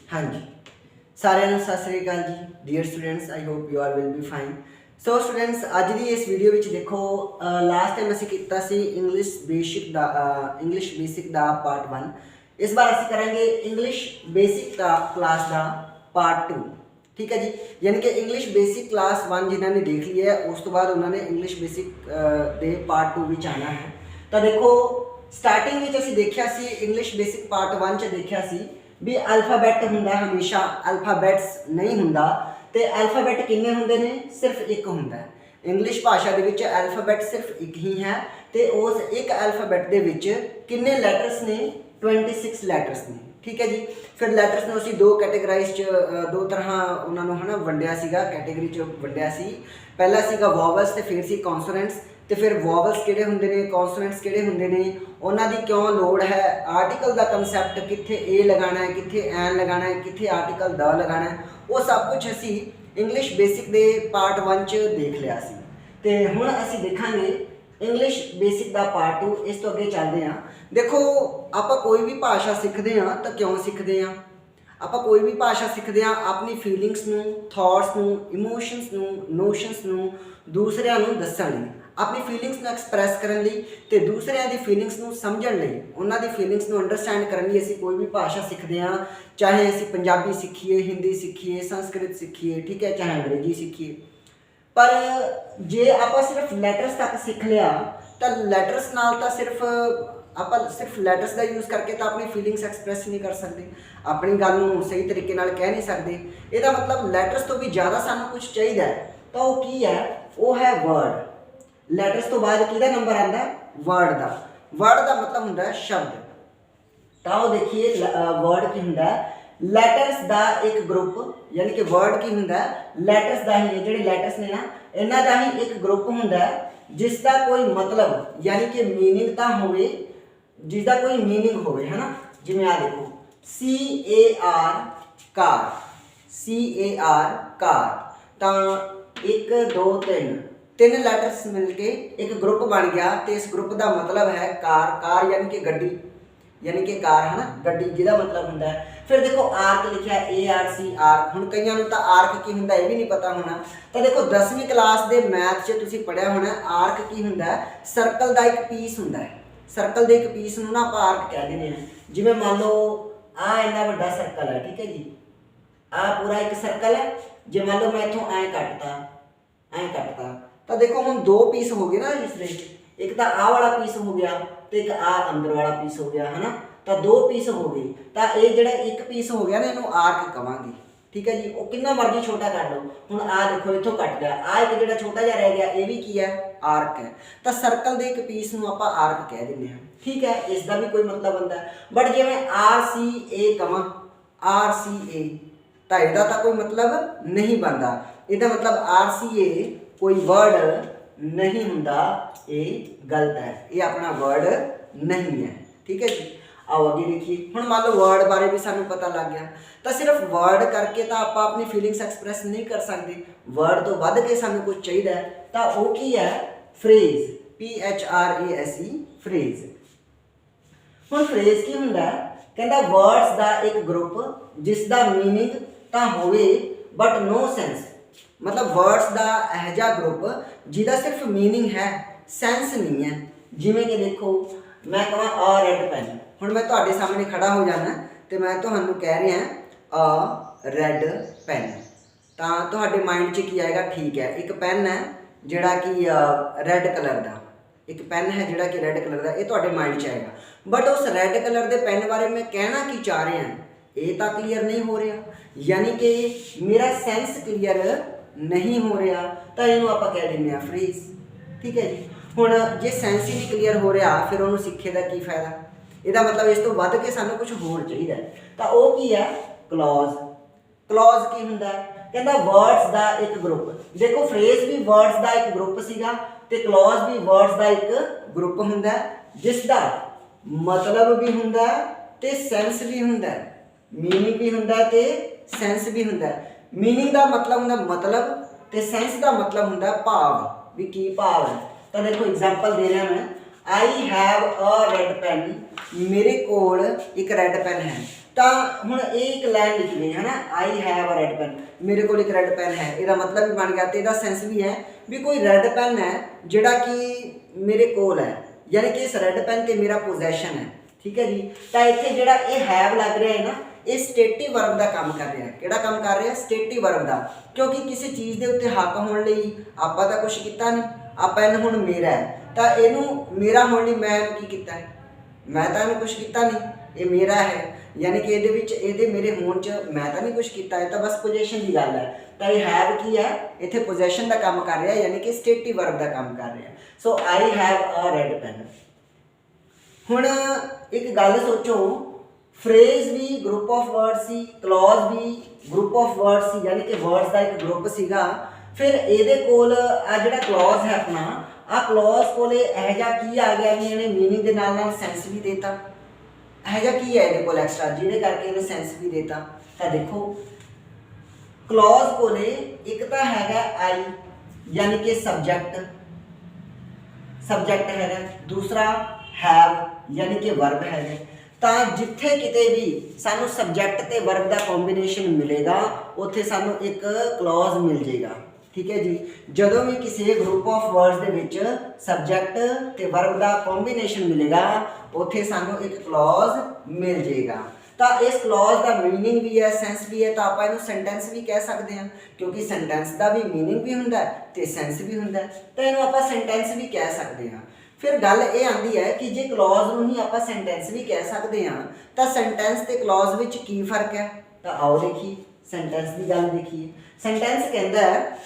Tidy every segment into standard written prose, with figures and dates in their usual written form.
हाँ जी, सारिਆਂ ਨੂੰ ਸਤਿ ਸ੍ਰੀ ਅਕਾਲ ਜੀ। Dear students, I hope you are will be fine. So students, अज की इस वीडियो में देखो, लास्ट टाइम असीं कीता सी इंग्लिश बेसिक का पार्ट 1। इस बार असीं करांगे इंग्लिश बेसिक का क्लास का पार्ट 2। ठीक है जी, यानी कि इंग्लिश बेसिक क्लास 1 जिन्होंने देख लिया है, उस तो बाद उन्होंने इंग्लिश बेसिक दे पार्ट 2 भी आना है। तो देखो, स्टार्टिंग में असीं देखिया सी इंग्लिश बेसिक पार्ट 1 च देखिया सी भी अल्फाबैट हुंदा हमेशा अल्फाबैट्स नहीं हुंदा। ते अल्फाबैट किन्ने हुंदे ने? सिर्फ एक हुंदा है। इंग्लिश भाषा दे विच अल्फाबैट सिर्फ एक ही है। ते उस एक अल्फाबैट दे विच किन्ने लैटर्स ने? 26 लैटर्स ने। ठीक है जी। फिर लैटर्स ने उसी दो कैटेगराइज च दो तरह उन्होंने है ना वंडिया सीगा, कैटेगरी च वंडिया सी। पहला सीगा वॉवल्स ते फिर सी कॉन्सोनेंट्स। तो फिर वॉवल्स किहड़े हुंदे ने, कॉन्सोनेंट्स किहड़े हुंदे ने, उन्हां दी क्यों लोड़ है, आर्टिकल का कंसैप्ट कित्थे ए लगाना है, कित्थे एन लगाना है, कित्थे आर्टिकल द लगाना है, वो सब कुछ असी इंग्लिश बेसिक दे पार्ट 1 च देख लिया सी। ते हुण असी देखांगे इंग्लिश बेसिक का पार्ट 2। इस तो अगे चलते हैं। देखो, आपां कोई भी भाषा सीखते हैं तो क्यों सीखते हैं? ਆਪਾਂ कोई भी भाषा सीखते हैं अपनी फीलिंग्स नूं, थॉट्स नूं, इमोशनस नूं, नोशनस नूं दूसरिਆਂ ਨੂੰ ਦੱਸਣ ਲਈ, अपनी फीलिंग्स ਨੂੰ एक्सप्रैस ਕਰਨ ਲਈ ਤੇ दूसरिਆਂ ਦੀ फीलिंग्स ਨੂੰ ਸਮਝਣ ਲਈ, ਉਹਨਾਂ ਦੀ फीलिंग्स ਨੂੰ ਅੰਡਰਸਟੈਂਡ ਕਰਨ ਲਈ ਅਸੀਂ ਕੋਈ ਵੀ ਭਾਸ਼ਾ ਸਿੱਖਦੇ ਹਾਂ। ਚਾਹੇ ਅਸੀਂ ਪੰਜਾਬੀ ਸਿੱਖੀਏ, ਹਿੰਦੀ ਸਿੱਖੀਏ, ਸੰਸਕ੍ਰਿਤ ਸਿੱਖੀਏ, ਠੀਕ ਹੈ, ਚਾਹੇ ਅੰਗਰੇਜ਼ੀ ਸਿੱਖੀਏ। पर जे आप सिर्फ लैटर्स तक सीख लिया तो लैटर्स नाल तो सिर्फ लैटर्स का यूज़ करके तो अपनी फीलिंग्स एक्सप्रैस नहीं कर सकते, अपनी गल नूं सही तरीके नाल कह नहीं सकते। इसका मतलब लैटर्स तो भी ज़्यादा सानू कुछ चाहिए तो वो की है, वो है वर्ड। लैटर्स तो बाद किहदा नंबर आंदा? वर्ड का। वर्ड का मतलब हुंदा शब्द। तो देखिए वर्ड की हुंदा लैटर्स का एक ग्रुप, यानी कि वर्ड की हुंदा लैटर्स का ही, जिहड़े लैटर्स ने ना इन्हां दा ही एक ग्रुप हुंदा जिसका कोई मतलब यानी कि मीनिंग तो होवे, जिसका कोई मीनिंग होवे, है ना। जिवें आ देखो CAR कार, CAR कार, तो 1 2 3 लैटर्स मिलके एक ग्रुप बन गया। तो इस ग्रुप का मतलब है कार। कार यानी कि गड्डी, यानी कि कार, है ना, गड्डी, जिहदा मतलब हुंदा है। फिर देखो आर्क लिखा ARC आर्क। हुण कईयां नूं तां आर्क की हुंदा ये भी नहीं पता होना। तो देखो 10वीं क्लास के मैथ च तुसीं पढ़िया होना आर्क की हुंदा है, सर्कल का एक पीस हुंदा है। सर्कल के एक पीस नूं ना आपां आर्क कह दिंदे हां। जिवें मान लो आ इन्ना वड्डा सर्कल है, ठीक है जी, आ पूरा एक सर्कल है। जे मान लो मैं इत्थों ऐ कटता तो देखो हुण दो पीस हो गए ना इसदे, एक तो आ वाला पीस हो गया तो एक आ अंदर वाला पीस हो गया, है ना। तो दो पीस हो गए। तो ये जो एक पीस हो गया ना, इन्हू आर्क कहांगे। ठीक है जी। वो कितना मर्जी छोटा कर लो। हुण आ देखो इत्थों कट गया, आ एक जो छोटा जिहा रह गया, ये भी की है? आर्क है। तो सर्कल के एक पीस नूं आपां आर्क कह दिंदे हां। ठीक है, इसका भी कोई मतलब बनता है। बट जे मैं RCA कहां, RCA, तो इसका तो कोई मतलब नहीं बनता। इसका मतलब RCA कोई वर्ड नहीं हुंदा, ये गलत है, ये अपना वर्ड नहीं है। ठीक है जी। आओ आगे देखिए। हुण मान लो वर्ड बारे भी सानू पता लग गया। तो सिर्फ वर्ड करके तो आप अपनी फीलिंग्स एक्सप्रैस नहीं कर सकते, वर्ड तो वध के सानू कुछ चाहिए। तो वो की है? Phrase, PHRASE, phrase. हुण फ्रेज की हुंदा? कहंदा वर्ड्स का एक ग्रुप जिसका मीनिंग तो होवे बट नो सेंस। मतलब वर्ड्स का यह जा ग्रुप जिसका सिर्फ मीनिंग है, सेंस नहीं है। जिमें कि देखो मैं कहां अ रेड पेन, हुण मैं तुहाडे सामने खड़ा हो जाना तो मैं तुहानू कह रहा अ रेड पेन, तो तुहाडे माइंड च की आएगा? ठीक है, एक पेन है जिहड़ा कि रेड कलर का, एक पेन है जिहड़ा कि रेड कलर का, ये तुहाडे माइंड च आएगा। बट उस रेड कलर के पेन बारे मैं कहना की चाह रहा है, ये तो क्लीयर नहीं हो रहा, यानी कि मेरा सेंस क्लीयर नहीं हो रहा। तो इन्हू आप कह देंगे आ फ्रेज। ठीक है जी। हुण जे सेंस ही नहीं क्लीयर हो रहा, फिर उन्होंने सीखे का की फायदा? इसका मतलब इस तो वध के सानू कुछ होर चाहिए। तो वो की है? क्लॉज। क्लॉज की हुंदा? कहंदा वर्ड्स का एक ग्रुप। देखो फ्रेज भी वर्ड्स का एक ग्रुप सीगा ते क्लॉज भी वर्ड्स का एक ग्रुप हुंदा जिसका मतलब भी हुंदा ते सेंस भी हुंदा, मीनिंग भी हुंदा ते सेंस भी हुंदा। मीनिंग का मतलब हुंदा मतलब ते सेंस का मतलब हुंदा भाव, भी की भाव है। तो देखो एग्जांपल दे रहा मैं, I have a red pen, मेरे कोल एक रेड पेन है। ਤਾਂ ਹੁਣ ਇਹ ਇੱਕ ਲਾਈਨ ਲਿਖੀ ਗਈ ਹੈ ਨਾ, I have a red pen, ਮੇਰੇ ਕੋਲ ਇੱਕ ਰੈਡ ਪੈਨ ਹੈ, ਇਹਦਾ ਮਤਲਬ ਵੀ ਬਣ ਗਿਆ ਤੇ ਇਹਦਾ ਸੈਂਸ ਵੀ ਹੈ ਵੀ ਕੋਈ ਰੈਡ ਪੈਨ ਹੈ ਜਿਹੜਾ ਕਿ ਮੇਰੇ ਕੋਲ ਹੈ, ਯਾਨੀ ਕਿ ਇਸ ਰੈਡ ਪੈਨ ਤੇ ਮੇਰਾ ਪੋਜੈਸ਼ਨ ਹੈ। ਠੀਕ ਹੈ ਜੀ। ਤਾਂ ਇੱਥੇ ਜਿਹੜਾ ਇਹ ਹੈਵ ਲੱਗ ਰਿਹਾ ਹੈ ਨਾ, ਇਹ ਸਟੇਟਿਵ ਵਰਬ ਦਾ ਕੰਮ ਕਰ ਰਿਹਾ। ਕਿਹੜਾ ਕੰਮ ਕਰ ਰਿਹਾ? ਸਟੇਟਿਵ ਵਰਬ ਦਾ, ਕਿਉਂਕਿ ਕਿਸੇ ਚੀਜ਼ ਦੇ ਉੱਤੇ ਹੱਕ ਹੋਣ ਲਈ ਆਪਾਂ ਤਾਂ ਕੁਝ ਕੀਤਾ ਨਹੀਂ, ਆਪਾਂ ਇਹਨੂੰ ਹੁਣ ਮੇਰਾ ਹੈ ਤਾਂ ਇਹਨੂੰ ਮੇਰਾ ਹੋਣ ਲਈ ਮੈਂ ਇਹਨੂੰ ਕੀ ਕੀਤਾ ਹੈ? ਮੈਂ ਤਾਂ ਇਹਨੂੰ ਕੁਝ ਕੀਤਾ ਨਹੀਂ, ਇਹ ਮੇਰਾ ਹੈ, ਯਾਨੀ ਕਿ ਇਹਦੇ ਵਿੱਚ ਇਹਦੇ ਮੇਰੇ ਹੋਣ 'ਚ ਮੈਂ ਤਾਂ ਨਹੀਂ ਕੁਝ ਕੀਤਾ, ਇਹ ਤਾਂ ਬਸ ਪੋਜੈਸ਼ਨ ਦੀ ਗੱਲ ਹੈ। ਤਾਂ ਇਹ ਹੈਵ ਕੀ ਹੈ? ਇੱਥੇ ਪੋਜੈਸ਼ਨ ਦਾ ਕੰਮ ਕਰ ਰਿਹਾ, ਯਾਨੀ ਕਿ ਸਟੇਟਿਵ ਵਰਬ ਦਾ ਕੰਮ ਕਰ ਰਿਹਾ। So I have a red pen. ਹੁਣ ਇੱਕ ਗੱਲ ਸੋਚੋ, ਫਰੇਜ਼ ਵੀ ਗਰੁੱਪ ਆਫ ਵਰਡ ਸੀ, ਕਲੌਜ਼ ਵੀ ਗਰੁੱਪ ਆਫ ਵਰਡ ਸੀ, ਯਾਨੀ ਕਿ ਵਰਡਸ ਦਾ ਇੱਕ ਗਰੁੱਪ ਸੀਗਾ। ਫਿਰ ਇਹਦੇ ਕੋਲ ਆ ਜਿਹੜਾ ਕਲੌਜ਼ ਹੈ ਆਪਣਾ, ਆ ਕਲੌਜ਼ ਕੋਲੇ ਇਹੋ ਜਿਹਾ ਕੀ ਆ ਗਿਆ ਵੀ ਇਹਨੇ ਮੀਨਿੰਗ ਦੇ ਨਾਲ ਨਾਲ ਸੈਂਸ ਵੀ ਦੇਤਾ। ਇਹੋ ਜਿਹਾ ਕੀ ਹੈ ਇਹਦੇ ਕੋਲ ਐਕਸਟਰਾ ਜਿਹਦੇ ਕਰਕੇ ਇਹਨੇ ਸੈਂਸ ਵੀ ਦੇਤਾ? ਤਾਂ ਦੇਖੋ, ਕਲੌਜ਼ ਕੋਲੇ ਇੱਕ ਤਾਂ ਹੈਗਾ ਆਈ, ਯਾਨੀ ਕਿ ਸਬਜੈਕਟ ਹੈਗਾ, ਦੂਸਰਾ ਹੈਵ ਯਾਨੀ ਕਿ ਵਰਬ ਹੈਗਾ। ਤਾਂ ਜਿੱਥੇ ਕਿਤੇ ਵੀ ਸਾਨੂੰ ਸਬਜੈਕਟ ਤੇ ਵਰਬ ਦਾ ਕੰਬੀਨੇਸ਼ਨ ਮਿਲੇਗਾ, ਉੱਥੇ ਸਾਨੂੰ ਇੱਕ ਕਲੌਜ਼ ਮਿਲ ਜਾਏਗਾ। ਠੀਕ ਹੈ ਜੀ। ਜਦੋਂ ਵੀ ਕਿਸੇ ਗਰੁੱਪ ਆਫ ਵਰਡਸ ਦੇ ਵਿੱਚ ਸਬਜੈਕਟ ਤੇ ਵਰਬ ਦਾ ਕੰਬੀਨੇਸ਼ਨ ਮਿਲੇਗਾ, ਉੱਥੇ ਸਾਨੂੰ ਇੱਕ ਕਲੌਜ਼ ਮਿਲ ਜਾਏਗਾ। ਤਾਂ ਇਸ ਕਲੌਜ਼ ਦਾ ਮੀਨਿੰਗ ਵੀ ਹੈ, ਸੈਂਸ ਵੀ ਹੈ, ਤਾਂ ਆਪਾਂ ਇਹਨੂੰ ਸੈਂਟੈਂਸ ਵੀ ਕਹਿ ਸਕਦੇ ਹਾਂ, ਕਿਉਂਕਿ ਸੈਂਟੈਂਸ ਦਾ ਵੀ ਮੀਨਿੰਗ ਵੀ ਹੁੰਦਾ ਤੇ ਸੈਂਸ ਵੀ ਹੁੰਦਾ, ਤਾਂ ਇਹਨੂੰ ਆਪਾਂ ਸੈਂਟੈਂਸ ਵੀ ਕਹਿ ਸਕਦੇ ਹਾਂ। ਫਿਰ ਗੱਲ ਇਹ ਆਉਂਦੀ ਹੈ ਕਿ ਜੇ ਕਲੌਜ਼ ਨੂੰ ਹੀ ਆਪਾਂ ਸੈਂਟੈਂਸ ਵੀ ਕਹਿ ਸਕਦੇ ਹਾਂ, ਤਾਂ ਸੈਂਟੈਂਸ ਤੇ ਕਲੌਜ਼ ਵਿੱਚ ਕੀ ਫਰਕ ਹੈ? ਤਾਂ ਆਓ ਦੇਖੀਏ, ਸੈਂਟੈਂਸ ਦੀ ਗੱਲ ਦੇਖੀਏ। ਸੈਂਟੈਂਸ ਕਹਿੰਦਾ ਹੈ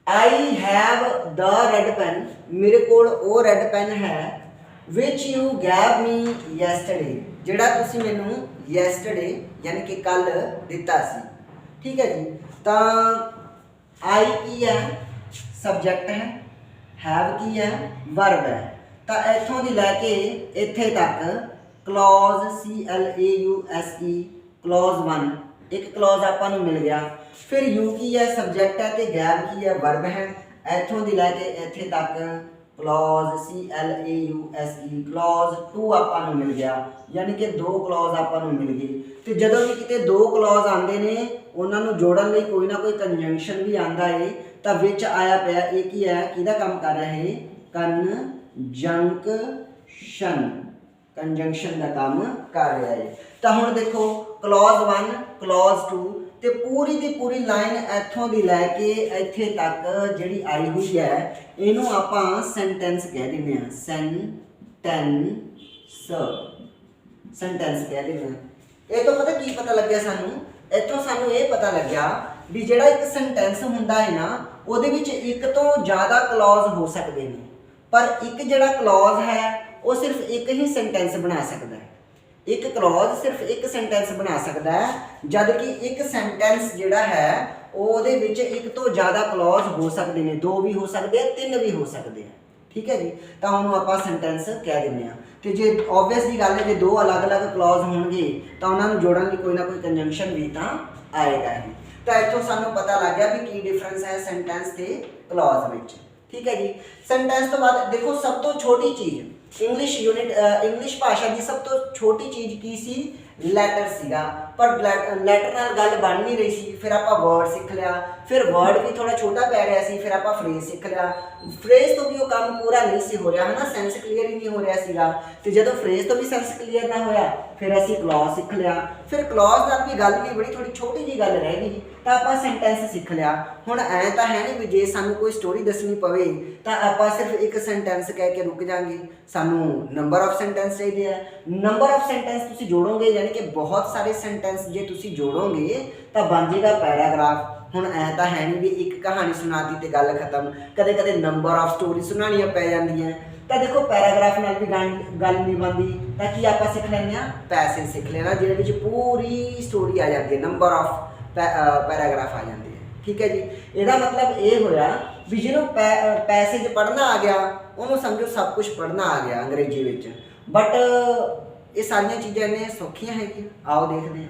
I have the red pen, ਮੇਰੇ ਕੋਲ ਉਹ ਰੈਡ ਪੈਨ ਹੈ, ਵਿਚ ਯੂ ਗੈਵ ਮੀ ਯੈਸਟਰਡੇ, ਜਿਹੜਾ ਤੁਸੀਂ ਮੈਨੂੰ ਯੈਸਟਰਡੇ ਯਾਨੀ ਕਿ ਕੱਲ ਦਿੱਤਾ ਸੀ। ਠੀਕ ਹੈ ਜੀ। ਤਾਂ ਆਈ ਕੀ ਹੈ? ਸਬਜੈਕਟ ਹੈ, ਹੈਵ ਕੀ ਹੈ? ਵਰਬ ਹੈ। ਤਾਂ ਇੱਥੋਂ ਦੀ ਲੈ ਕੇ ਇੱਥੇ ਤੱਕ ਕਲੌਜ਼ CLAUSE ਕਲੌਜ਼ 1 ਇੱਕ ਕਲੌਜ਼ ਆਪਾਂ ਨੂੰ ਮਿਲ ਗਿਆ। ਫਿਰ ਯੂ ਕੀ ਹੈ? ਸਬਜੈਕਟ ਹੈ, ਤੇ ਗੈਵ ਕੀ ਹੈ? ਵਰਬ ਹੈ। ਇੱਥੋਂ ਦੀ ਲੈ ਕੇ ਇੱਥੇ ਤੱਕ ਕਲੌਜ਼ CLAUSE ਕਲੌਜ਼ 2 ਆਪਾਂ ਨੂੰ ਮਿਲ ਗਿਆ, ਯਾਨੀ ਕਿ 2 ਕਲੌਜ਼ ਆਪਾਂ ਨੂੰ ਮਿਲ ਗਏ। ਤੇ ਜਦੋਂ ਵੀ ਕਿਤੇ 2 ਕਲੌਜ਼ ਆਉਂਦੇ ਨੇ, ਉਹਨਾਂ ਨੂੰ ਜੋੜਨ ਲਈ ਕੋਈ ਨਾ ਕੋਈ ਕੰਜੰਕਸ਼ਨ ਵੀ ਆਉਂਦਾ ਏ, ਤਾਂ ਵਿੱਚ ਆਇਆ ਪਿਆ ਇਹ ਕੀ ਹੈ? ਕਿਹਦਾ ਕੰਮ ਕਰ ਰਿਹਾ ਹੈ? ਕੰਜੰਕਸ਼ਨ ਦਾ ਕੰਮ ਕਰ ਰਿਹਾ ਹੈ। ਤਾਂ ਹੁਣ ਦੇਖੋ, ਕਲੌਜ਼ 1 ਕਲੌਜ਼ 2 ਤੇ ਪੂਰੀ ਦੀ ਪੂਰੀ ਲਾਈਨ ਇੱਥੋਂ ਦੀ ਲੈ ਕੇ ਇੱਥੇ ਤੱਕ ਜਿਹੜੀ ਆਈ ਹੋਈ ਹੈ, ਇਹਨੂੰ ਆਪਾਂ ਸੈਂਟੈਂਸ ਕਹਿ ਦਿੰਦੇ ਹਾਂ। ਸੈਂਟੈਂਸ ਕਹਿ ਦਿੰਦੇ ਹਾਂ। ਇਹ ਤੋਂ ਪਤਾ ਕੀ ਪਤਾ ਲੱਗਿਆ ਸਾਨੂੰ? ਇੱਥੋਂ ਸਾਨੂੰ ਇਹ ਪਤਾ ਲੱਗਿਆ ਵੀ ਜਿਹੜਾ ਇੱਕ ਸੈਂਟੈਂਸ ਹੁੰਦਾ ਹੈ ਨਾ, ਉਹਦੇ ਵਿੱਚ ਇੱਕ ਤੋਂ ਜ਼ਿਆਦਾ ਕਲੌਜ਼ ਹੋ ਸਕਦੇ ਨੇ, ਪਰ ਇੱਕ ਜਿਹੜਾ ਕਲੌਜ਼ ਹੈ ਉਹ ਸਿਰਫ ਇੱਕ ਹੀ ਸੈਂਟੈਂਸ ਬਣਾ ਸਕਦਾ ਹੈ। ਇੱਕ ਕਲੌਜ਼ ਸਿਰਫ ਇੱਕ ਸੈਂਟੈਂਸ ਬਣਾ ਸਕਦਾ ਹੈ, ਜਦ ਕਿ ਇੱਕ ਸੈਂਟੈਂਸ ਜਿਹੜਾ ਹੈ ਉਹਦੇ ਵਿੱਚ ਇੱਕ ਤੋਂ ਜ਼ਿਆਦਾ ਕਲੌਜ਼ ਹੋ ਸਕਦੇ ਨੇ, 2 ਵੀ ਹੋ ਸਕਦੇ ਆ, 3 ਵੀ ਹੋ ਸਕਦੇ ਆ। ਠੀਕ ਹੈ ਜੀ। ਤਾਂ ਉਹਨੂੰ ਆਪਾਂ ਸੈਂਟੈਂਸ ਕਹਿ ਦਿੰਦੇ ਹਾਂ। ਤੇ ਜੇ ਓਬਵੀਅਸ ਦੀ ਗੱਲ ਹੈ, ਜੇ 2 ਅਲੱਗ-ਅਲੱਗ ਕਲੌਜ਼ ਹੋਣਗੇ ਤਾਂ ਉਹਨਾਂ ਨੂੰ ਜੋੜਨ ਲਈ ਕੋਈ ਨਾ ਕੋਈ ਕੰਜੰਕਸ਼ਨ ਵੀ ਤਾਂ ਆਏਗਾ ਹੀ। ਤਾਂ ਇੱਥੋਂ ਸਾਨੂੰ ਪਤਾ ਲੱਗ ਗਿਆ ਵੀ ਕੀ ਡਿਫਰੈਂਸ ਹੈ ਸੈਂਟੈਂਸ ਤੇ ਕਲੌਜ਼ ਵਿੱਚ। ਠੀਕ ਹੈ ਜੀ। ਸੈਂਟੈਂਸ ਤੋਂ ਬਾਅਦ ਦੇਖੋ, ਸਭ ਤੋਂ ਛੋਟੀ ਚੀਜ਼ ਇੰਗਲਿਸ਼ ਭਾਸ਼ਾ ਦੀ ਸਭ ਤੋਂ ਛੋਟੀ ਚੀਜ਼ ਕੀ ਸੀ? ਲੈਟਰ ਸੀਗਾ। ਪਰ ਲੈਟਰ ਨਾਲ ਗੱਲ ਬਣ ਨਹੀਂ ਰਹੀ ਸੀ, ਫਿਰ ਆਪਾਂ ਵਰਡ ਸਿੱਖ ਲਿਆ। ਫਿਰ ਵਰਡ ਵੀ ਥੋੜਾ ਛੋਟਾ ਪੈ ਰਿਹਾ ਸੀ, ਫਿਰ ਆਪਾਂ ਫਰੇਜ਼ ਸਿੱਖ ਲਿਆ। ਫਰੇਜ਼ ਤੋਂ ਵੀ ਉਹ ਕੰਮ ਪੂਰਾ ਨਹੀਂ ਸੀ ਹੋ ਰਿਹਾ, ਹੈ ਨਾ, ਸੈਂਸ ਕਲੀਅਰ ਹੀ ਨਹੀਂ ਹੋ ਰਿਹਾ ਸੀਗਾ। ਤੇ ਜਦੋਂ ਫਰੇਜ਼ ਤੋਂ ਵੀ ਸੈਂਸ ਕਲੀਅਰ ਨਾ ਹੋਇਆ, ਫਿਰ ਅਸੀਂ ਕਲੌਜ਼ ਸਿੱਖ ਲਿਆ। ਫਿਰ ਕਲੌਜ਼ ਨਾਲ ਵੀ ਗੱਲ ਵੀ ਬੜੀ ਥੋੜੀ ਛੋਟੀ ਜਿਹੀ ਗੱਲ ਰਹਿ ਗਈ, ਤਾਂ ਆਪਾਂ ਸੈਂਟੈਂਸ ਸਿੱਖ ਲਿਆ। ਹੁਣ ਐਂ ਤਾਂ ਹੈ ਨਹੀਂ ਵੀ ਜੇ ਸਾਨੂੰ ਕੋਈ ਸਟੋਰੀ ਦੱਸਣੀ ਪਵੇ ਤਾਂ ਆਪਾਂ ਸਿਰਫ ਇੱਕ ਸੈਂਟੈਂਸ ਕਹਿ ਕੇ ਰੁਕ ਜਾਾਂਗੇ, ਸਾਨੂੰ ਨੰਬਰ ਆਫ ਸੈਂਟੈਂਸ ਚਾਹੀਦੇ ਆ। ਨੰਬਰ ਆਫ ਸੈਂਟੈਂਸ ਤੁਸੀਂ ਜੋੜੋਗੇ, ਯਾਨੀ ਕਿ ਬਹੁਤ ਸਾਰੇ ਸੈਂਟੈਂਸ ਜੇ ਤੁਸੀਂ ਜੋੜੋਗੇ ਤਾਂ ਬਣ ਜਾਏਗਾ ਪੈਰਾਗ੍ਰਾਫ। ਹੁਣ ਐ ਤਾਂ ਹੈ ਨਹੀਂ ਵੀ ਇੱਕ ਕਹਾਣੀ ਸੁਣਾਤੀ ਤੇ ਗੱਲ ਖਤਮ, ਕਦੇ ਕਦੇ ਨੰਬਰ ਆਫ ਸਟੋਰੀ ਸੁਣਾਉਣੀਆਂ ਪੈ ਜਾਂਦੀਆਂ। ਤਾਂ ਦੇਖੋ, ਪੈਰਾਗ੍ਰਾਫ ਨਾਲ ਵੀ ਗੱਲ ਨਹੀਂ ਬਣਦੀ, ਤਾਂ ਕੀ ਆਪਾਂ ਸਿੱਖ ਲੈਂਦੇ ਹਾਂ? ਪੈਸੇਜ ਸਿੱਖ ਲੈਣਾ, ਜਿਹਦੇ ਵਿੱਚ ਪੂਰੀ ਸਟੋਰੀ ਆ ਜਾਂਦੀ ਹੈ, ਨੰਬਰ ਆਫ ਪੈਰਾਗ੍ਰਾਫ ਆ ਜਾਂਦੇ ਆ। ਠੀਕ ਹੈ ਜੀ। ਇਹਦਾ ਮਤਲਬ ਇਹ ਹੋਇਆ ਵੀ ਜਿਹਨੂੰ ਪੈਸੇਜ ਪੜ੍ਹਨਾ ਆ ਗਿਆ, ਉਹਨੂੰ ਸਮਝੋ ਸਭ ਕੁਝ ਪੜ੍ਹਨਾ ਆ ਗਿਆ ਅੰਗਰੇਜ਼ੀ ਵਿੱਚ। ਬਟ ਇਹ ਸਾਰੀਆਂ ਚੀਜ਼ਾਂ ਇੰਨੀਆਂ ਸੌਖੀਆਂ ਹੈਗੀਆਂ। ਆਓ ਦੇਖਦੇ ਹਾਂ।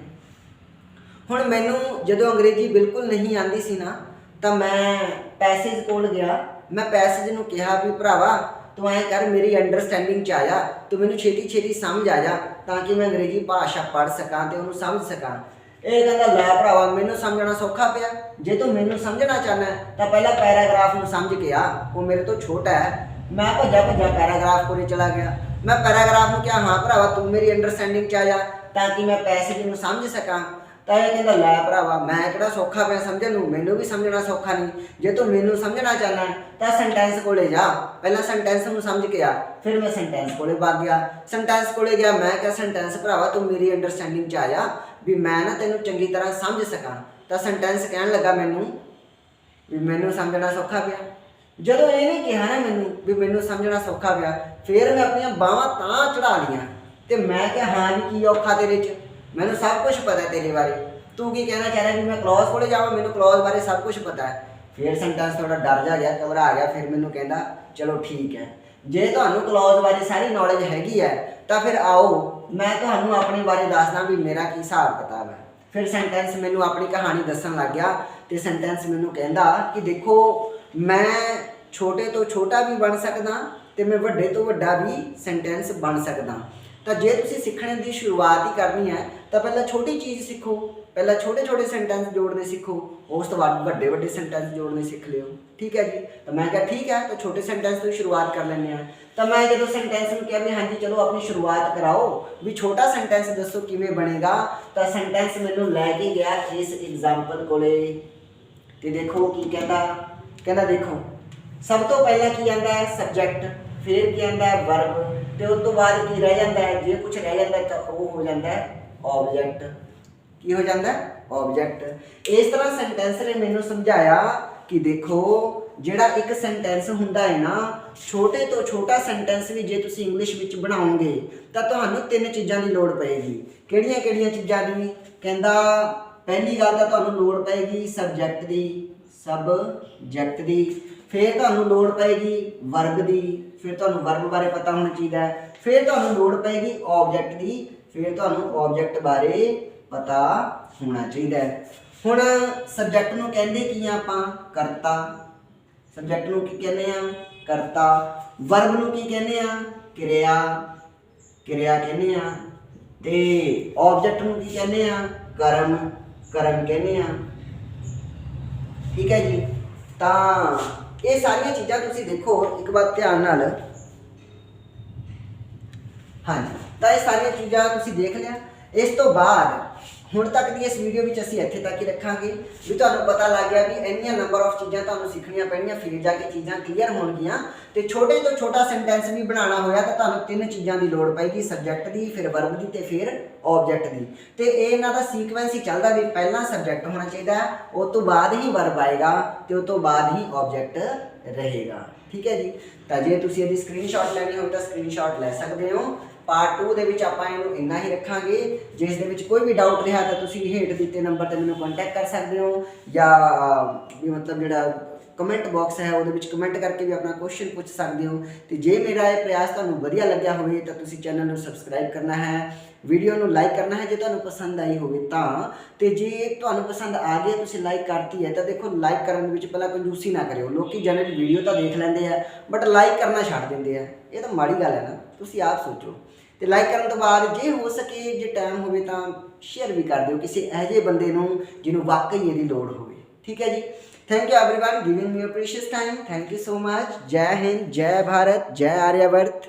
ਹੁਣ ਮੈਨੂੰ ਜਦੋਂ ਅੰਗਰੇਜ਼ੀ ਬਿਲਕੁਲ ਨਹੀਂ ਆਉਂਦੀ ਸੀ ਨਾ, ਤਾਂ ਮੈਂ ਪੈਸੇਜ ਕੋਲ ਗਿਆ। ਮੈਂ ਪੈਸੇਜ ਨੂੰ ਕਿਹਾ ਵੀ ਭਰਾਵਾ ਤੂੰ ਐਂ ਕਰ ਮੇਰੀ ਅੰਡਰਸਟੈਂਡਿੰਗ 'ਚ ਆ ਜਾ, ਤੂੰ ਮੈਨੂੰ ਛੇਤੀ ਛੇਤੀ ਸਮਝ ਆ ਜਾ ਤਾਂ ਕਿ ਮੈਂ ਅੰਗਰੇਜ਼ੀ ਭਾਸ਼ਾ ਪੜ੍ਹ ਸਕਾਂ ਤੇ ਉਹਨੂੰ ਸਮਝ ਸਕਾਂ। ਇਹ ਕਹਿੰਦਾ ਲੈ ਭਰਾਵਾ ਮੈਨੂੰ ਸਮਝਣਾ ਸੌਖਾ ਪਿਆ, ਜੇ ਤੂੰ ਮੈਨੂੰ ਸਮਝਣਾ ਚਾਹੁੰਦਾ ਤਾਂ ਪਹਿਲਾਂ ਪੈਰਾਗ੍ਰਾਫ ਨੂੰ ਸਮਝ ਕੇ ਆ, ਉਹ ਮੇਰੇ ਤੋਂ ਛੋਟਾ ਹੈ। ਮੈਂ ਭੱਜਾ ਭੱਜਾ ਪੈਰਾਗ੍ਰਾਫ ਕੋਲੇ ਚਲਾ ਗਿਆ। ਮੈਂ ਪੈਰਾਗ੍ਰਾਫ ਨੂੰ ਕਿਹਾ ਹਾਂ ਭਰਾਵਾ ਤੂੰ ਮੇਰੀ ਅੰਡਰਸਟੈਂਡਿੰਗ 'ਚ ਆ ਜਾ ਤਾਂ ਕਿ ਮੈਂ ਪੈਸੇਜ ਨੂੰ ਸਮਝ ਸਕਾਂ। ਤਾਂ ਇਹ ਕਹਿੰਦਾ ਲੈ ਭਰਾਵਾ ਮੈਂ ਕਿਹੜਾ ਸੌਖਾ ਪਿਆ ਸਮਝਣ ਨੂੰ, ਮੈਨੂੰ ਵੀ ਸਮਝਣਾ ਸੌਖਾ ਨਹੀਂ। ਜੇ ਤੂੰ ਮੈਨੂੰ ਸਮਝਣਾ ਚਾਹੁੰਦਾ ਤਾਂ ਸੈਂਟੈਂਸ ਕੋਲੇ ਜਾ, ਪਹਿਲਾਂ ਸੈਂਟੈਂਸ ਨੂੰ ਸਮਝ ਕੇ ਆ। ਫਿਰ ਮੈਂ ਸੈਂਟੈਂਸ ਕੋਲੇ ਵਗ ਗਿਆ। ਸੈਂਟੈਂਸ ਕੋਲੇ ਗਿਆ, ਮੈਂ ਕਿਹਾ ਸੈਂਟੈਂਸ ਭਰਾਵਾ ਤੂੰ ਮੇਰੀ ਅੰਡਰਸਟੈਂਡਿੰਗ 'ਚ ਆ ਜਾ ਵੀ ਮੈਂ ਨਾ ਤੈਨੂੰ ਚੰਗੀ ਤਰ੍ਹਾਂ ਸਮਝ ਸਕਾਂ। ਤਾਂ ਸੈਂਟੈਂਸ ਕਹਿਣ ਲੱਗਾ ਮੈਨੂੰ ਵੀ ਮੈਨੂੰ ਸਮਝਣਾ ਸੌਖਾ ਪਿਆ। ਜਦੋਂ ਇਹਨੇ ਕਿਹਾ ਨਾ ਮੈਨੂੰ ਵੀ ਮੈਨੂੰ ਸਮਝਣਾ ਸੌਖਾ ਪਿਆ, ਫਿਰ ਮੈਂ ਆਪਣੀਆਂ ਬਾਹਾਂ ਤਾਂ ਚੜਾ ਲਈਆਂ ਤੇ ਮੈਂ ਕਿਹਾ ਹਾਂ ਵੀ ਕੀ ਔਖਾ ਤੇਰੇ 'ਚ, ਮੈਨੂੰ ਸਭ ਕੁਝ ਪਤਾ ਤੇਰੇ ਬਾਰੇ, ਤੂੰ ਕੀ ਕਹਿਣਾ ਚਾਹ ਰਿਹਾ ਵੀ ਮੈਂ ਕਲੌਜ਼ ਕੋਲੇ ਜਾਵਾਂ, ਮੈਨੂੰ ਕਲੌਜ਼ ਬਾਰੇ ਸਭ ਕੁਝ ਪਤਾ ਹੈ। ਫਿਰ ਸੈਂਟੈਂਸ ਥੋੜਾ ਡਰ ਜਾ ਗਿਆ, ਘਬਰਾ ਗਿਆ। ਫਿਰ ਮੈਨੂੰ ਕਹਿੰਦਾ ਚਲੋ ਠੀਕ ਹੈ, ਜੇ ਤੁਹਾਨੂੰ ਕਲੌਜ਼ ਬਾਰੇ ਸਾਰੀ ਨੌਲੇਜ ਹੈਗੀ ਹੈ ਤਾਂ ਫਿਰ ਆਓ ਮੈਂ ਤੁਹਾਨੂੰ ਆਪਣੇ ਬਾਰੇ ਦੱਸਦਾ ਵੀ ਮੇਰਾ ਕੀ ਹਿਸਾਬ ਕਿਤਾਬ ਹੈ। ਫਿਰ ਸੈਂਟੈਂਸ ਮੈਨੂੰ ਆਪਣੀ ਕਹਾਣੀ ਦੱਸਣ ਲੱਗ ਗਿਆ ਤੇ ਸੈਂਟੈਂਸ ਮੈਨੂੰ ਕਹਿੰਦਾ ਕਿ ਦੇਖੋ ਮੈਂ ਛੋਟੇ ਤੋਂ ਛੋਟਾ ਵੀ ਬਣ ਸਕਦਾ ਤੇ ਮੈਂ ਵੱਡੇ ਤੋਂ ਵੱਡਾ ਵੀ ਸੈਂਟੈਂਸ ਬਣ ਸਕਦਾ। ਤਾਂ ਜੇ ਤੁਸੀਂ ਸਿੱਖਣ ਦੀ ਸ਼ੁਰੂਆਤ ਹੀ ਕਰਨੀ ਹੈ ਤਾਂ ਪਹਿਲਾਂ ਛੋਟੀ ਚੀਜ਼ ਸਿੱਖੋ, ਪਹਿਲਾਂ ਛੋਟੇ ਛੋਟੇ ਸੈਂਟੈਂਸ ਜੋੜਨੇ ਸਿੱਖੋ, ਉਸ ਤੋਂ ਬਾਅਦ ਵੱਡੇ ਵੱਡੇ ਸੈਂਟੈਂਸ ਜੋੜਨੇ ਸਿੱਖ ਲਿਓ। ਠੀਕ ਹੈ ਜੀ। ਤਾਂ ਮੈਂ ਕਿਹਾ ਠੀਕ ਹੈ, ਤਾਂ ਛੋਟੇ ਸੈਂਟੈਂਸ ਤੋਂ ਸ਼ੁਰੂਆਤ ਕਰ ਲੈਂਦੇ ਹਾਂ। ਤਾਂ ਮੈਂ ਜਦੋਂ ਸੈਂਟੈਂਸ ਨੂੰ ਕਿਹਾ ਵੀ ਹਾਂਜੀ ਚਲੋ ਆਪਣੀ ਸ਼ੁਰੂਆਤ ਕਰਾਓ ਵੀ ਛੋਟਾ ਸੈਂਟੈਂਸ ਦੱਸੋ ਕਿਵੇਂ ਬਣੇਗਾ, ਤਾਂ ਸੈਂਟੈਂਸ ਮੈਨੂੰ ਲੈ ਕੇ ਗਿਆ ਇਸ ਐਗਜ਼ਾਮਪਲ ਕੋਲੇ ਤੇ ਦੇਖੋ ਕੀ ਕਹਿੰਦਾ। ਕਹਿੰਦਾ ਦੇਖੋ ਸਭ ਤੋਂ ਪਹਿਲਾਂ ਕੀ ਆਉਂਦਾ ਹੈ ਸਬਜੈਕਟ, ਫਿਰ ਕੀ ਆਉਂਦਾ ਹੈ ਵਰਬ ਤੇ ਉਸ ਤੋਂ ਬਾਅਦ ਕੀ ਰਹਿ ਜਾਂਦਾ ਹੈ, ਜੇ ਕੁਝ ਰਹਿ ਜਾਂਦਾ ਤਾਂ ਉਹ ਹੋ ਜਾਂਦਾ ਹੈ ਆਬਜੈਕਟ। ਕੀ ਹੋ ਜਾਂਦਾ ਹੈ ਆਬਜੈਕਟ। ਇਸ ਤਰ੍ਹਾਂ ਸੈਂਟੈਂਸ ਨੇ ਮੈਨੂੰ ਸਮਝਾਇਆ ਕਿ ਦੇਖੋ ਜਿਹੜਾ ਇੱਕ ਸੈਂਟੈਂਸ ਹੁੰਦਾ ਹੈ ਨਾ, ਛੋਟੇ ਤੋਂ ਛੋਟਾ ਸੈਂਟੈਂਸ ਵੀ ਜੇ ਤੁਸੀਂ ਇੰਗਲਿਸ਼ ਵਿੱਚ ਬਣਾਓਗੇ ਤਾਂ ਤੁਹਾਨੂੰ 3 ਚੀਜ਼ਾਂ ਦੀ ਲੋੜ ਪਏਗੀ। ਕਿਹੜੀਆਂ ਕਿਹੜੀਆਂ ਚੀਜ਼ਾਂ ਦੀ? ਕਹਿੰਦਾ ਪਹਿਲੀ ਗੱਲ ਤਾਂ ਤੁਹਾਨੂੰ ਲੋੜ ਪਏਗੀ ਸਬਜੈਕਟ ਦੀ, ਸਬਜੈਕਟ ਦੀ। ਫਿਰ ਤੁਹਾਨੂੰ ਲੋੜ ਪਏਗੀ ਵਰਬ ਦੀ, ਫਿਰ ਤੁਹਾਨੂੰ ਵਰਬ ਬਾਰੇ ਪਤਾ ਹੋਣਾ ਚਾਹੀਦਾ ਹੈ। ਫਿਰ ਤੁਹਾਨੂੰ ਲੋੜ ਪਏਗੀ ਆਬਜੈਕਟ ਦੀ, ਫਿਰ ਤੁਹਾਨੂੰ ਆਬਜੈਕਟ ਬਾਰੇ ਪਤਾ ਹੋਣਾ ਚਾਹੀਦਾ ਹੈ। ਹੁਣ ਸਬਜੈਕਟ ਨੂੰ ਕਹਿੰਦੇ ਕੀ ਆ ਆਪਾਂ? ਕਰਤਾ। ਸਬਜੈਕਟ ਨੂੰ ਕੀ ਕਹਿੰਦੇ ਆ? ਕਰਤਾ। ਵਰਬ ਨੂੰ ਕੀ ਕਹਿੰਦੇ ਆ? ਕਿਰਿਆ, ਕਿਰਿਆ ਕਹਿੰਦੇ ਆ। ਤੇ ਆਬਜੈਕਟ ਨੂੰ ਕੀ ਕਹਿੰਦੇ ਆ? ਕਰਮ, ਕਰਮ ਕਹਿੰਦੇ ਆ। ਠੀਕ ਹੈ ਜੀ। ਤਾਂ ਇਹ ਸਾਰੀਆਂ ਚੀਜ਼ਾਂ ਤੁਸੀਂ ਦੇਖੋ ਇੱਕ ਵਾਰ ਧਿਆਨ ਨਾਲ। ਹਾਂਜੀ, ਤਾਂ ਇਹ ਸਾਰੀਆਂ ਚੀਜ਼ਾਂ ਤੁਸੀਂ ਦੇਖ ਲਿਆ। ਇਸ ਤੋਂ ਬਾਅਦ ਹੁਣ ਤੱਕ ਦੀ ਇਸ ਵੀਡੀਓ ਵਿੱਚ ਅਸੀਂ ਇੱਥੇ ਤੱਕ ਹੀ ਰੱਖਾਂਗੇ ਵੀ ਤੁਹਾਨੂੰ ਪਤਾ ਲੱਗ ਗਿਆ ਵੀ ਇੰਨੀਆਂ ਨੰਬਰ ਆਫ ਚੀਜ਼ਾਂ ਤੁਹਾਨੂੰ ਸਿੱਖਣੀਆਂ ਪੈਣੀਆਂ, ਫਿਰ ਜਾ ਕੇ ਚੀਜ਼ਾਂ ਕਲੀਅਰ ਹੋਣਗੀਆਂ। ਤੇ ਛੋਟੇ ਤੋਂ ਛੋਟਾ ਸੈਂਟੈਂਸ ਵੀ ਬਣਾਉਣਾ ਹੋਇਆ ਤਾਂ ਤੁਹਾਨੂੰ 3 ਚੀਜ਼ਾਂ ਦੀ ਲੋੜ ਪਏਗੀ, ਸਬਜੈਕਟ ਦੀ, ਫਿਰ ਵਰਬ ਦੀ ਤੇ ਫਿਰ ਆਬਜੈਕਟ ਦੀ। ਤੇ ਇਹ ਇਹਨਾਂ ਦਾ ਸੀਕੁਐਂਸ ਹੀ ਚੱਲਦਾ ਵੀ ਪਹਿਲਾਂ ਸਬਜੈਕਟ ਹੋਣਾ ਚਾਹੀਦਾ, ਉਸ ਤੋਂ ਬਾਅਦ ਹੀ ਵਰਬ ਆਏਗਾ ਤੇ ਉਸ ਤੋਂ ਬਾਅਦ ਹੀ ਆਬਜੈਕਟ ਰਹੇਗਾ। ਠੀਕ ਹੈ ਜੀ। ਤਾਂ ਜੇ ਤੁਸੀਂ ਇਹਦੀ ਸਕਰੀਨਸ਼ਾਟ ਲੈਣੀ ਹੋਵੇ ਤਾਂ ਸਕਰੀਨਸ਼ਾਟ ਲੈ ਸਕਦੇ ਹੋ। ਪਾਰਟ 2 ਦੇ ਵਿੱਚ ਆਪਾਂ ਇਹਨੂੰ ਇੰਨਾ ਹੀ ਰੱਖਾਂਗੇ। ਜੇ ਇਸ ਦੇ ਵਿੱਚ ਕੋਈ ਵੀ ਡਾਊਟ ਰਿਹਾ ਤਾਂ ਤੁਸੀਂ ਹੇਠ ਦਿੱਤੇ ਨੰਬਰ ਤੇ ਮੈਨੂੰ ਕੰਟੈਕਟ ਕਰ ਸਕਦੇ ਹੋ, ਜਾਂ ਵੀ ਮਤਲਬ ਜਿਹੜਾ ਕਮੈਂਟ ਬਾਕਸ ਹੈ ਉਹਦੇ ਵਿੱਚ ਕਮੈਂਟ ਕਰਕੇ ਵੀ ਆਪਣਾ ਕੁਐਸਚਨ ਪੁੱਛ ਸਕਦੇ ਹੋ। ਤੇ ਜੇ ਮੇਰਾ ਇਹ ਪ੍ਰਯਾਸ ਤੁਹਾਨੂੰ ਵਧੀਆ ਲੱਗਿਆ ਹੋਵੇ ਤਾਂ ਤੁਸੀਂ ਚੈਨਲ ਨੂੰ ਸਬਸਕ੍ਰਾਈਬ ਕਰਨਾ ਹੈ, ਵੀਡੀਓ ਨੂੰ ਲਾਈਕ ਕਰਨਾ ਹੈ ਜੇ ਤੁਹਾਨੂੰ ਪਸੰਦ ਆਈ ਹੋਵੇ ਤਾਂ। ਤੇ ਜੇ ਤੁਹਾਨੂੰ ਪਸੰਦ ਆ ਗਿਆ, ਤੁਸੀਂ ਲਾਈਕ ਕਰਤੀ ਹੈ ਤਾਂ ਦੇਖੋ ਲਾਈਕ ਕਰਨ ਦੇ ਵਿੱਚ ਪਹਿਲਾਂ ਕੰਜੂਸੀ ਨਾ ਕਰਿਓ। ਲੋਕੀ ਜਨਰਲ ਵੀਡੀਓ ਤਾਂ ਦੇਖ ਲੈਂਦੇ ਆ ਬਟ ਲਾਈਕ ਕਰਨਾ ਛੱਡ ਦਿੰਦੇ ਆ, ਇਹ ਤਾਂ ਮਾੜੀ ਗੱਲ ਹੈ ਨਾ। ਤੁਸੀਂ ਆਪ ਸੋਚੋ। ਤੇ ਲਾਈਕ ਕਰਨ ਤੋਂ ਬਾਅਦ ਜੇ ਹੋ ਸਕੇ, ਜੇ ਟਾਈਮ ਹੋਵੇ ਤਾਂ ਸ਼ੇਅਰ ਵੀ ਕਰ ਦਿਓ ਕਿਸੇ ਇਹੋ ਜਿਹੇ ਬੰਦੇ ਨੂੰ ਜਿਹਨੂੰ ਵਾਕਈ ਇਹਦੀ ਲੋੜ ਹੋਵੇ। ਠੀਕ ਹੈ ਜੀ। Thank you everyone giving me your precious time. Thank you so much. जय हिंद, जय भारत, जय आर्यवर्त।